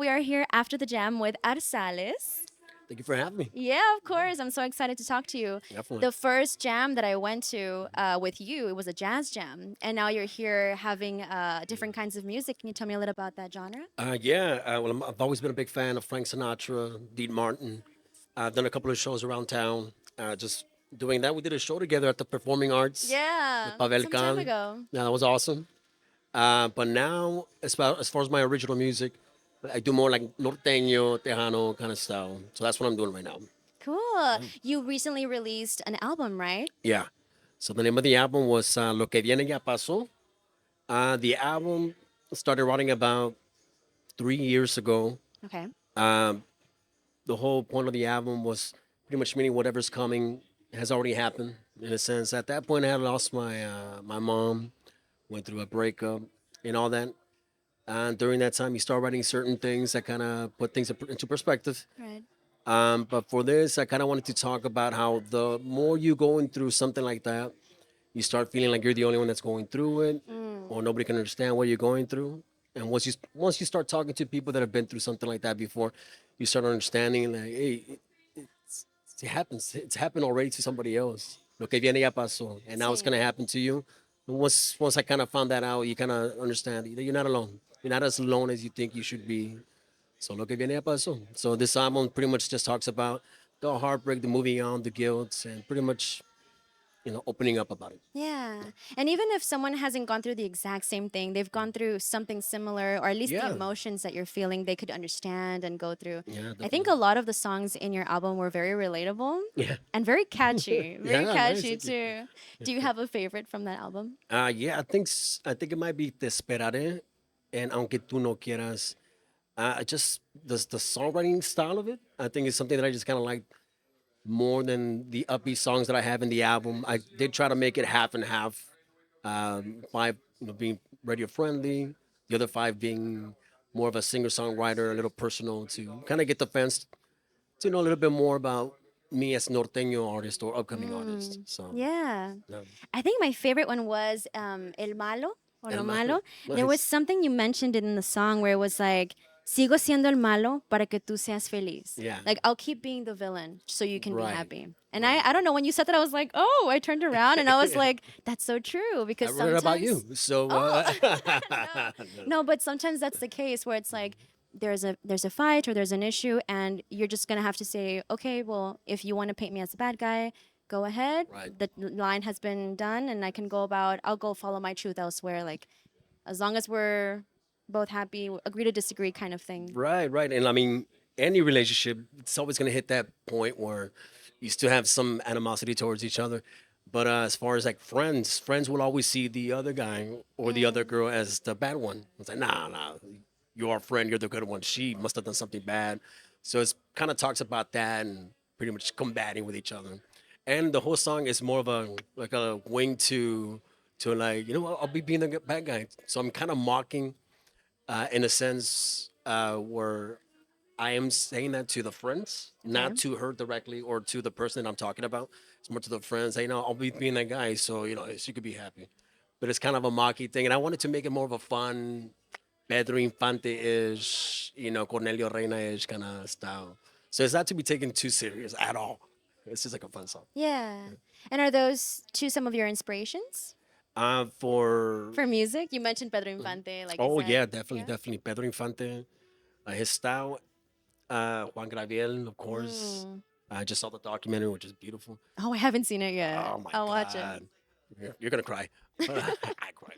we are here after the jam with Arzalez. Thank you for having me. Yeah, of course. I'm so excited to talk to you. Definitely. The first jam that I went to with you, it was a jazz jam. And now you're here having different kinds of music. Can you tell me a little about that genre? I've always been a big fan of Frank Sinatra, Dean Martin. I've done a couple of shows around town. Just doing that, we did a show together at the Performing Arts Yeah, with Pavel some time Khan. ago. Yeah, that was awesome. But now, as far as my original music, I do more like norteño, tejano kind of style. So that's what I'm doing right now. Cool. You recently released an album, right? Yeah. So the name of the album was Que Viene Ya Paso. The album started writing about 3 years ago. Okay. Um, the whole point of the album was pretty much meaning whatever's coming has already happened. In a sense, at that point, I had lost my mom, went through a breakup, and all that. And during that time, you start writing certain things that kind of put things into perspective. Right. But for this, I kind of wanted to talk about how the more you going through something like that, you start feeling like you're the only one that's going through it, or nobody can understand what you're going through. And once you start talking to people that have been through something like that before, you start understanding like, hey, it happens. It's happened already to somebody else. Lo que viene ya pasó, and now it's Sí. gonna happen to you. And once I kind of found that out, you kind of understand that you're not alone. You're not as alone as you think you should be. So lo que viene ya pasó. So this album pretty much just talks about the heartbreak, the moving on, the guilt, and pretty much opening up about it. Yeah. And even if someone hasn't gone through the exact same thing, they've gone through something similar, or at least the Yeah. emotions that you're feeling, they could understand and go through. Yeah, I think definitely. a lot of the songs in your album were very relatable Yeah. and very catchy. Very Yeah, nice. catchy Thank you. too. Do you have a favorite from that album? Yeah, I think it might be Te Esperaré and Aunque Tú No Quieras. Just the songwriting style of it, I think is something that I just kind of like more than the upbeat songs that I have in the album. I did try to make it half and half. Five, being radio friendly, the other five being more of a singer-songwriter, a little personal to kind of get the fans to know a little bit more about me as norteño artist or upcoming artist. So, Yeah. yeah. I think my favorite one was El Malo or El Lo Malo. Malo. There was Nice. something you mentioned in the song where it was like, Sigo siendo el malo para que tú seas feliz. Yeah. Like, I'll keep being the villain so you can be Right. happy. And I don't know, when you said that, I was like, oh, I turned around and I was like, that's so true. I Because wrote it about sometimes. you. So, Oh, no, but sometimes that's the case where it's like, there's a fight or there's an issue and you're just gonna have to say, okay, well, if you want to paint me as a bad guy, go ahead. Right. The line has been done and I'll go follow my truth elsewhere. Like, as long as we're both happy, agree to disagree kind of thing. right, right. And I mean, any relationship, it's always going to hit that point where you still have some animosity towards each other. But as far as like friends will always see the other guy or the other girl as the bad one. It's like, nah, you're our friend, you're the good one. She must have done something bad. So it's kind of talks about that and pretty much combating with each other. And the whole song is more of a like a wing to like, I'll be being the bad guy. So I'm kind of mocking in a sense where I am saying that to the friends, Okay. not to her directly or to the person that I'm talking about. It's more to the friends. Hey, I'll be being that guy, so she could be happy. But it's kind of a mocky thing, and I wanted to make it more of a fun, Pedro Infante-ish, Cornelio Reina-ish kind of style. So it's not to be taken too serious at all. It's just like a fun song. Yeah. And are those two some of your inspirations For for music? You mentioned Pedro Infante, like you Oh said. yeah, definitely, definitely Pedro Infante, his style. Juan Gabriel, of course. I just saw the documentary, which is beautiful. Oh, I haven't seen it yet. Oh my I'll watch it. God. You're gonna cry. I cried.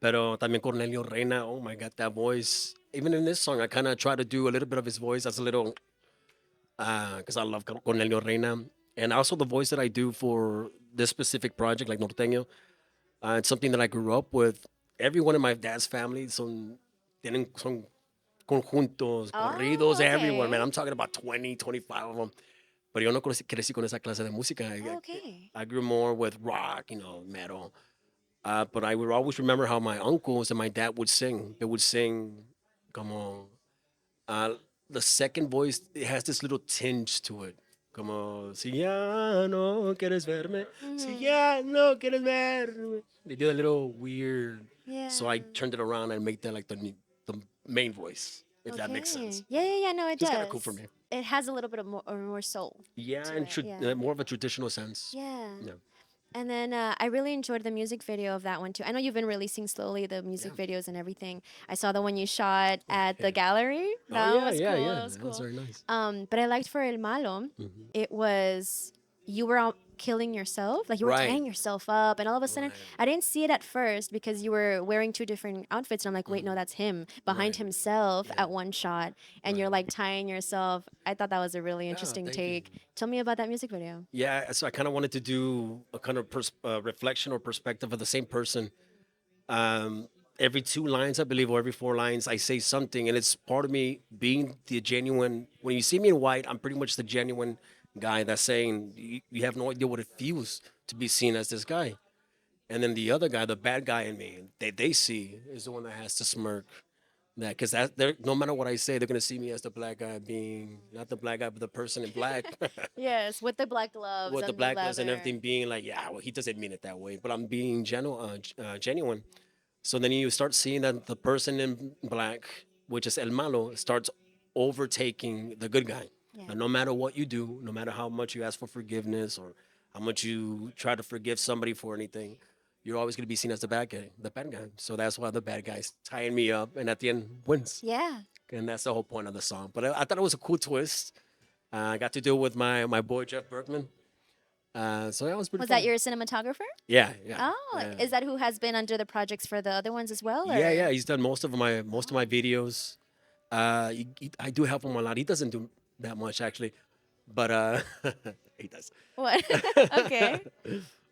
Pero también Cornelio Reina, oh my God, that voice. Even in this song, I kind of try to do a little bit of his voice. That's a little, because I love Cornelio Reina. And also the voice that I do for this specific project, like Norteño, it's something that I grew up with. Everyone in my dad's family son conjuntos, Oh, corridos, everyone, man. okay. I'm talking about 20, 25 of them. Pero yo no crecí con esa clase de música. Okay. I grew more with rock, metal. But I would always remember how my uncles and my dad would sing. They would sing, como, uh, the second voice, it has this little tinge to it. Como, si ya no quieres verme, si ya no quieres verme. They did a little weird. Yeah. So I turned it around and made that like the main voice. if that makes sense. Yeah. No, it It's does. kind of cool for me. It has a little bit of more soul. Yeah, To and it, yeah. more of a traditional sense. Yeah. Yeah. And then I really enjoyed the music video of that one too. I know you've been releasing slowly the music videos and everything. I saw the one you shot at the gallery. Oh That yeah, was yeah, cool. yeah. That was That was cool. very nice. But I liked for El Malo, it was you were out killing yourself, like you were Right. tying yourself up, and all of a sudden, Right. I didn't see it at first because you were wearing two different outfits, and I'm like, wait, no, that's him behind Right. himself Yeah. at one shot, and you're like tying yourself. I thought that was a really interesting thank you. take. Tell me about that music video. Yeah, so I kind of wanted to do a kind of reflection or perspective of the same person. Every 2 lines, I believe, or every 4 lines, I say something, and it's part of me being the genuine. When you see me in white, I'm pretty much the genuine guy that's saying you have no idea what it feels to be seen as this guy. And then the other guy, the bad guy in me, they see is the one that has to smirk. That because no matter what I say, they're gonna see me as the black guy, being not the black guy, but the person in black. Yes, with the black gloves With the and black gloves and leather. everything, being like, yeah, well, he doesn't mean it that way, but I'm being genuine. So then you start seeing that the person in black, which is El Malo, starts overtaking the good guy. Yeah. And no matter what you do, no matter how much you ask for forgiveness or how much you try to forgive somebody for anything, you're always going to be seen as the bad guy, the bad guy. So that's why the bad guy's tying me up and at the end wins. Yeah. And that's the whole point of the song. But I thought it was a cool twist. I got to do it with my boy, Jeff Berkman. So that was pretty Was fun. that your cinematographer? Yeah, yeah. Oh, yeah. is that who has been under the projects for the other ones as well? Or? Yeah. He's done most of my videos. I do help him a lot. He doesn't do that much actually, but he does. What? Okay.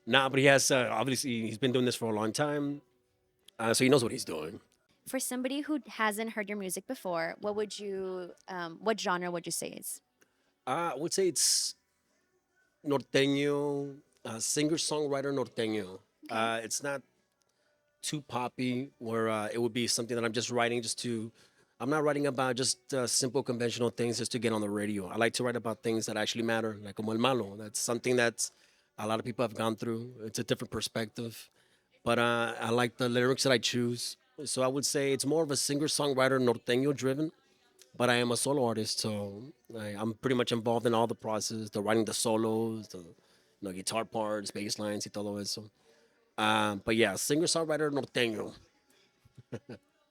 Nah, but he has obviously he's been doing this for a long time, so he knows what he's doing. For somebody who hasn't heard your music before, what genre would you say is? I would say it's norteño, singer-songwriter norteño. It's not too poppy, where it would be something that I'm just writing just to. I'm not writing about just simple conventional things just to get on the radio. I like to write about things that actually matter, like como el malo. That's something that's a lot of people have gone through. It's a different perspective, but I like the lyrics that I choose. So I would say it's more of a singer-songwriter norteño driven, but I am a solo artist, so I'm pretty much involved in all the process, the writing the solos, the guitar parts, bass lines, y todo eso. But yeah, singer-songwriter norteño.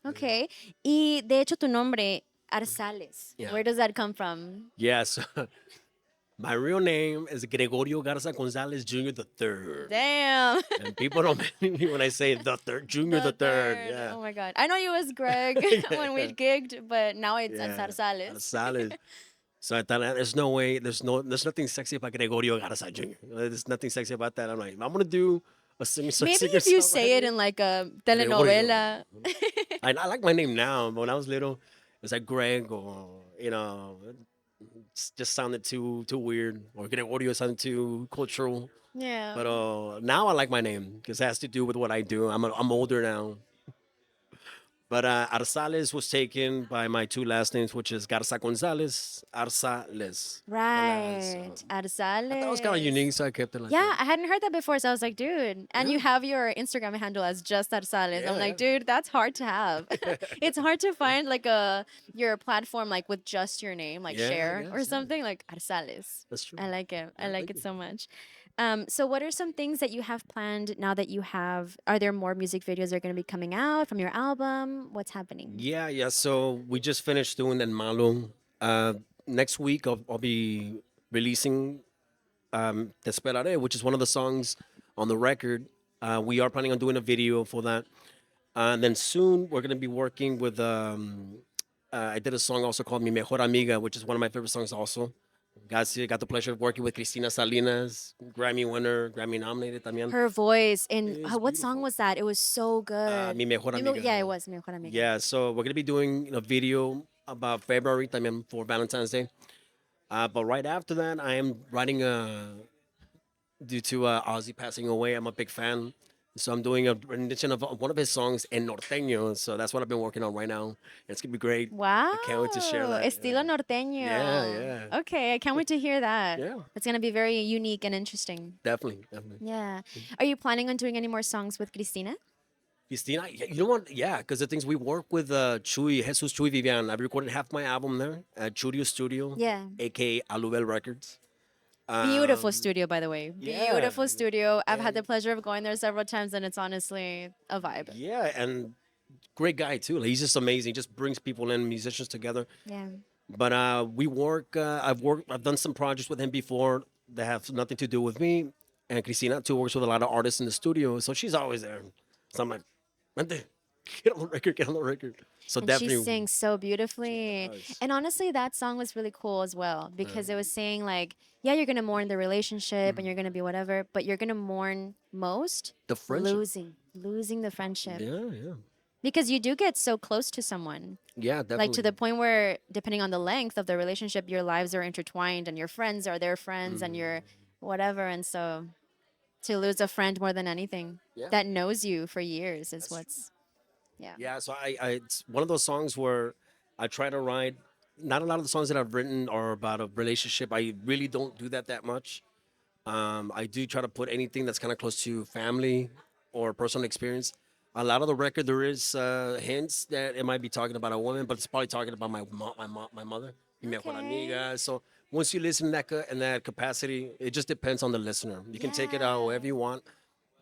Okay. Y de hecho tu nombre, Arzalez. Yeah. Where does that come from? Yes. My real name is Gregorio Garza Gonzalez Jr. the third. Damn. And people don't believe me when I say the third, Junior the third. Yeah. Oh my God. I know you as Greg when we gigged, but now it's Arzalez. Arzalez. So I thought there's no way, there's nothing sexy about Gregorio Garza Jr. There's nothing sexy about that. I'm like, I'm gonna do a singer. Maybe if you say it in like a telenovela. I like my name now, but when I was little, it was like Greg or it just sounded too weird, or Gregorio sounded too cultural. Yeah. But now I like my name because it has to do with what I do. I'm older now. But Arzalez was taken by my 2 last names, which is Garza Gonzalez, Arzalez. Right. So Arzalez. that was kind of unique, so I kept it like Yeah, that. I hadn't heard that before, so I was like, dude. And you have your Instagram handle as just Arzalez. I'm like, dude, that's hard to have. It's hard to find like your platform like with just your name, like Yeah, I share guess, or yeah. something like Arzalez. That's true. I like it. I like it you. so much. So what are some things that you have planned now that you have? Are there more music videos that are going to be coming out from your album? What's happening? Yeah. So we just finished doing that Malo. Next week I'll be releasing Te Esperaré, which is one of the songs on the record. We are planning on doing a video for that. And then soon we're going to be working with. I did a song also called Mi Mejor Amiga, which is one of my favorite songs also. Got the pleasure of working with Cristina Salinas, Grammy winner, Grammy nominated también. Her voice in It is what song beautiful. was that? It was so good. Mi Mejor Amiga. Yeah, it was Mi Mejor Amiga. Yeah, so we're gonna be doing a video about February también for Valentine's Day. But right after that, I am writing due to Ozzy passing away. I'm a big fan, so I'm doing a rendition of one of his songs in norteño. So that's what I've been working on right now. It's gonna be great. Wow. I can't wait to share that. Estilo norteño. Yeah. Okay, I can't wait to hear that. Yeah. It's going to be very unique and interesting. Definitely. Yeah. Are you planning on doing any more songs with Cristina? Cristina, you know what? Yeah, because the things we work with Jesus Chuy Vivian. I've recorded half my album there at Chudio Studio, Yeah. aka Alubel Records. Beautiful Um, studio, by the way. yeah, Beautiful studio. I've had the and pleasure of going there several times, and it's honestly a vibe. yeah, and great guy too. Like, he's just amazing. Just brings people in, musicians together. Yeah. But we work. I've done some projects with him before that have nothing to do with me. And Cristina too works with a lot of artists in the studio, so she's always there. So I'm like, "Vente, get on the record, get on the record." So And she definitely, sings so beautifully. does. And honestly, that song was really cool as well because it was saying, like, yeah, you're going to mourn the relationship and you're going to be whatever, but you're going to mourn most The friendship. losing the friendship. Yeah, yeah, Because you do get so close to someone. yeah, definitely. Like to the point where, depending on the length of the relationship, your lives are intertwined and your friends are their friends and your whatever. And so to lose a friend more than anything Yeah. that knows you for years is what's, yeah. Yeah, so it's one of those songs where I try to write. Not a lot of the songs that I've written are about a relationship. I really don't do that much. I do try to put anything that's kind of close to family or personal experience. A lot of the record there is hints that it might be talking about a woman, but it's probably talking about my mother, mi mejor Okay. amiga. So once you listen in that capacity, it just depends on the listener. You can take it Yeah. however you want.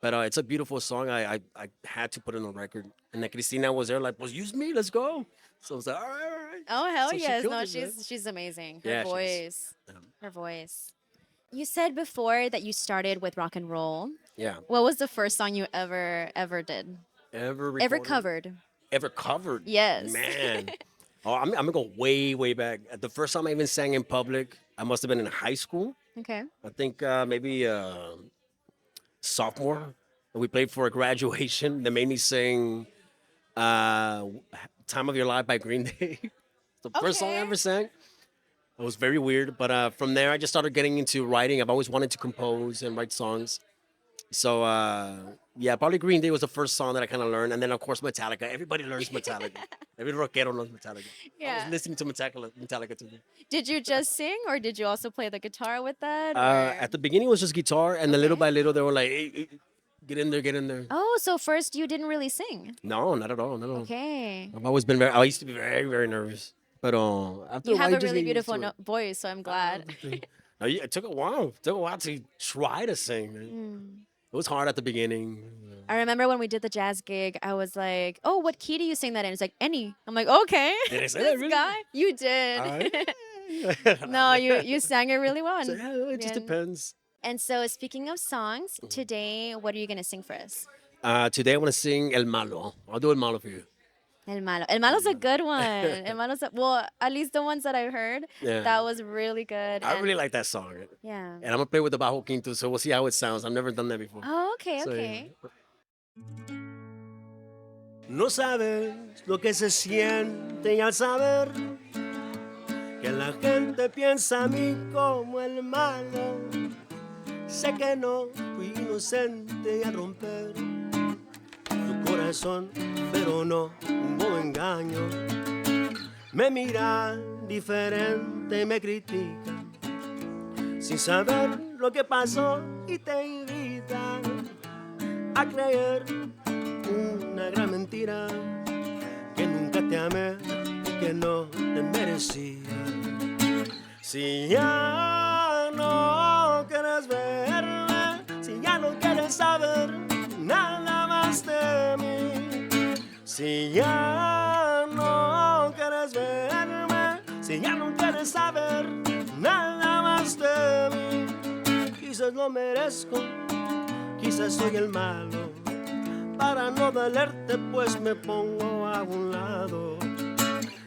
But it's a beautiful song. I had to put it on the record. And then Cristina was there like, well, use me, let's go. So I was like, all right, all right. Oh hell So she yes! killed No, it, man. she's amazing. Her Yeah, she is. voice, Yeah. her voice. You said before that you started with rock and roll. Yeah. What was the first song you ever did? Ever Ever recorded? covered? Ever covered? Yes. Man. Oh, I'm gonna go way back. The first time I even sang in public, I must have been in high school. Okay. I think maybe sophomore. We played for a graduation. They made me sing "Time of Your Life" by Green Day. The first song I Okay. ever sang. It was very weird, but from there I just started getting into writing. I've always wanted to compose and write songs. So yeah, probably Green Day was the first song that I kind of learned, and then of course Metallica. Everybody learns Metallica. Every rockero knows Metallica. I Yeah. was listening to Metallica today. Did you just sing, or did you also play the guitar with that? Or? At the beginning it was just guitar, and then little Okay. by little they were like, hey, get in there, get in there. Oh, so first you didn't really sing. No, not at all, not at all. Okay. I've always been I used to be very nervous, but after You a while, have a just really get used beautiful to it. voice, so I'm glad. No, yeah, it took a while. It took a while to try to sing. Man. It was hard at the beginning. I remember when we did the jazz gig, I was like, "Oh, what key do you sing that in?" It's like any. I'm like, "Okay." Did I say This that really? guy, you did. No, you sang it really well. So, And, yeah, it just and- depends. and so, speaking of songs, today, what are you gonna sing for us? Today I want to sing El Malo. I'll do El Malo for you. El Malo. El Malo's a good one. El Malo's well, at least the ones that I heard, Yeah. that was really good. I and- really like that song. Yeah. And I'm going to play with the Bajo Quinto, so we'll see how it sounds. I've never done that before. Oh, okay, So, okay. yeah. No sabes lo que se siente y al saber que la gente piensa a mí como el malo. Sé que no fui inocente y a romper tu corazón, pero no hubo engaño. Me miran diferente y me critican sin saber lo que pasó y te invitan a creer una gran mentira, que nunca te amé y que no te merecía. Si ya no quieres verme, si ya no quieres saber nada más de mí, si ya no quieres verme, si ya no quieres saber nada más de mí, quizás lo merezco, quizás soy el malo. Para no dolerte, pues me pongo a un lado.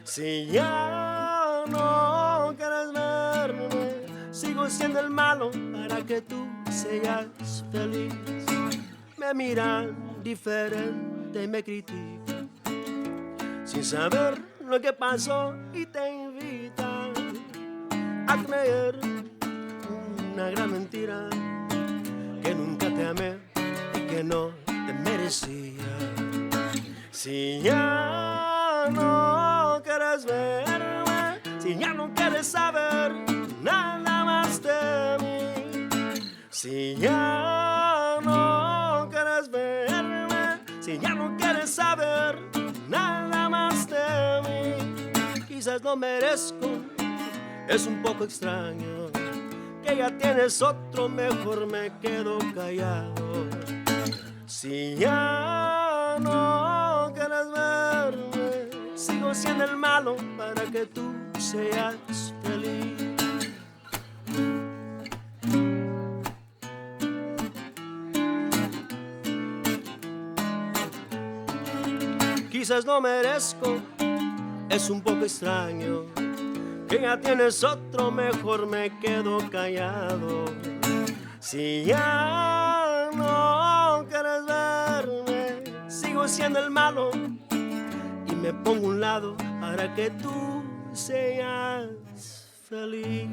Si ya no quieres verme, sigo siendo el malo para que tú seas feliz. Me miran diferente y me critican sin saber lo que pasó y te invitan a creer una gran mentira, que nunca te amé y que no te merecía. Si ya no quieres verme, si ya no quieres saber nada más de mí, si ya no quieres verme, si ya no quieres saber nada más de mí. Quizás lo merezco, es un poco extraño. Que ya tienes otro, mejor me quedo callado. Si ya no quieres verme, sigo siendo el malo para que tú seas feliz. Quizás lo merezco, es un poco extraño. Que ya tienes otro, mejor me quedo callado. Si ya no quieres verme, sigo siendo el malo y me pongo a un lado para que tú seas feliz.